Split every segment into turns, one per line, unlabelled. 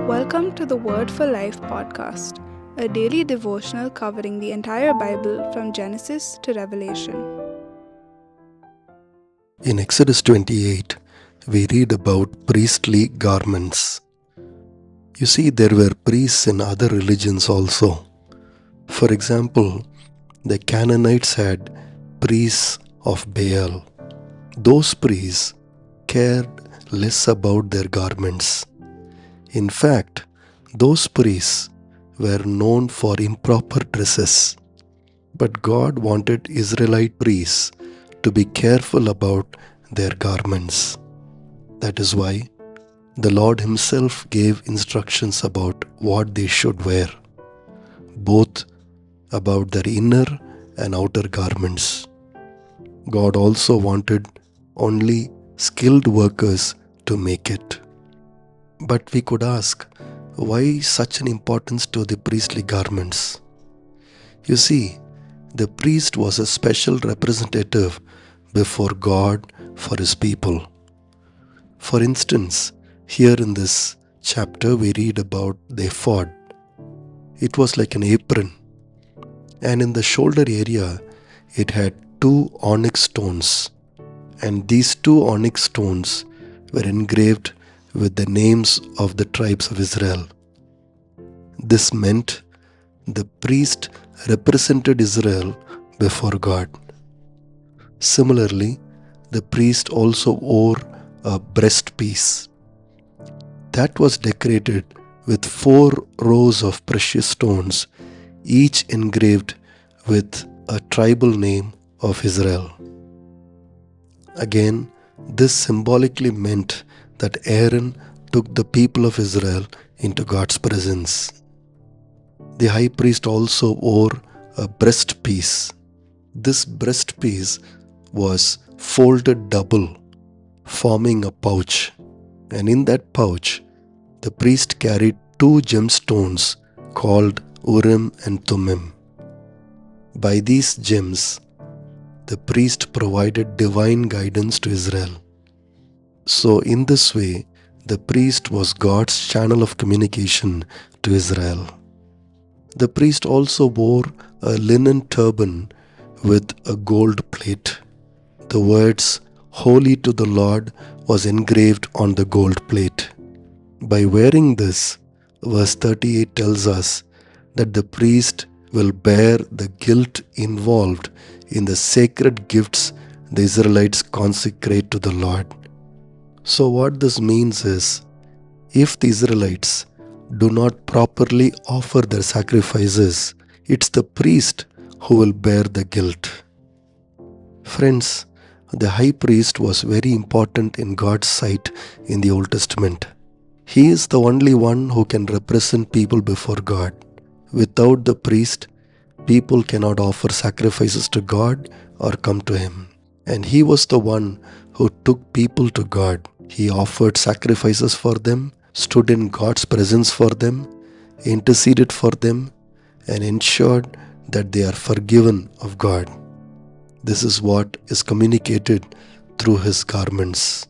Welcome to the Word for Life podcast, a daily devotional covering the entire Bible from Genesis to Revelation.
In Exodus 28, we read about priestly garments. You see, there were priests in other religions also. For example, the Canaanites had priests of Baal. Those priests cared less about their garments. In fact, those priests were known for improper dresses. But God wanted Israelite priests to be careful about their garments. That is why the Lord Himself gave instructions about what they should wear, both about their inner and outer garments. God also wanted only skilled workers to make it. But we could ask, why such an importance to the priestly garments? You see, the priest was a special representative before God for his people. For instance, here in this chapter we read about the ephod. It was like an apron, and in the shoulder area it had two onyx stones, and these two onyx stones were engraved with the names of the tribes of Israel. This meant the priest represented Israel before God. Similarly, the priest also wore a breastpiece that was decorated with 4 rows of precious stones, each engraved with a tribal name of Israel. Again, this symbolically meant that Aaron took the people of Israel into God's presence. The high priest also wore a breastpiece. This breastpiece was folded double, forming a pouch, and in that pouch, the priest carried 2 gemstones called Urim and Thummim. By these gems, the priest provided divine guidance to Israel. So, in this way, the priest was God's channel of communication to Israel. The priest also wore a linen turban with a gold plate. The words, "Holy to the Lord," was engraved on the gold plate. By wearing this, verse 38 tells us that the priest will bear the guilt involved in the sacred gifts the Israelites consecrate to the Lord. So what this means is, if the Israelites do not properly offer their sacrifices, it's the priest who will bear the guilt. Friends, the high priest was very important in God's sight in the Old Testament. He is the only one who can represent people before God. Without the priest, people cannot offer sacrifices to God or come to Him. And He was the one who took people to God. He offered sacrifices for them, stood in God's presence for them, interceded for them, and ensured that they are forgiven of God. This is what is communicated through His garments.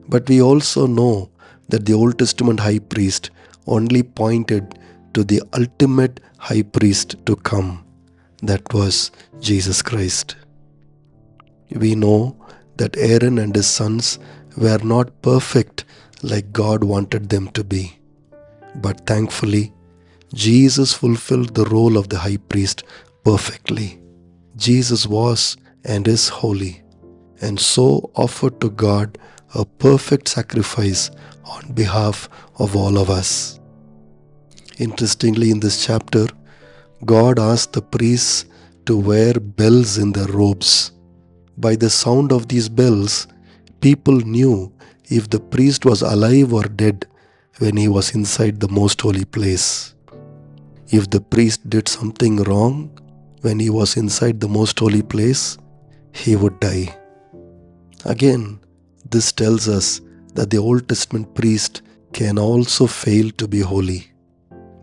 But we also know that the Old Testament high priest only pointed to the ultimate high priest to come. That was Jesus Christ. We know that Aaron and his sons were not perfect like God wanted them to be. But thankfully, Jesus fulfilled the role of the high priest perfectly. Jesus was and is holy, and so offered to God a perfect sacrifice on behalf of all of us. Interestingly, in this chapter, God asked the priests to wear bells in their robes. By the sound of these bells, people knew if the priest was alive or dead when he was inside the most holy place. If the priest did something wrong when he was inside the most holy place, he would die. Again, this tells us that the Old Testament priest can also fail to be holy.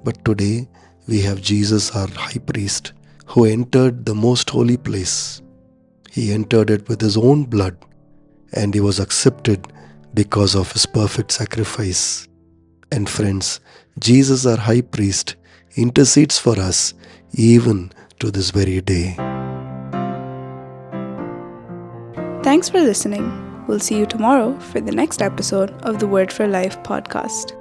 But today, we have Jesus, our high priest, who entered the most holy place. He entered it with His own blood, and He was accepted because of His perfect sacrifice. And friends, Jesus, our high priest, intercedes for us even to this very day.
Thanks for listening. We'll see you tomorrow for the next episode of the Word for Life podcast.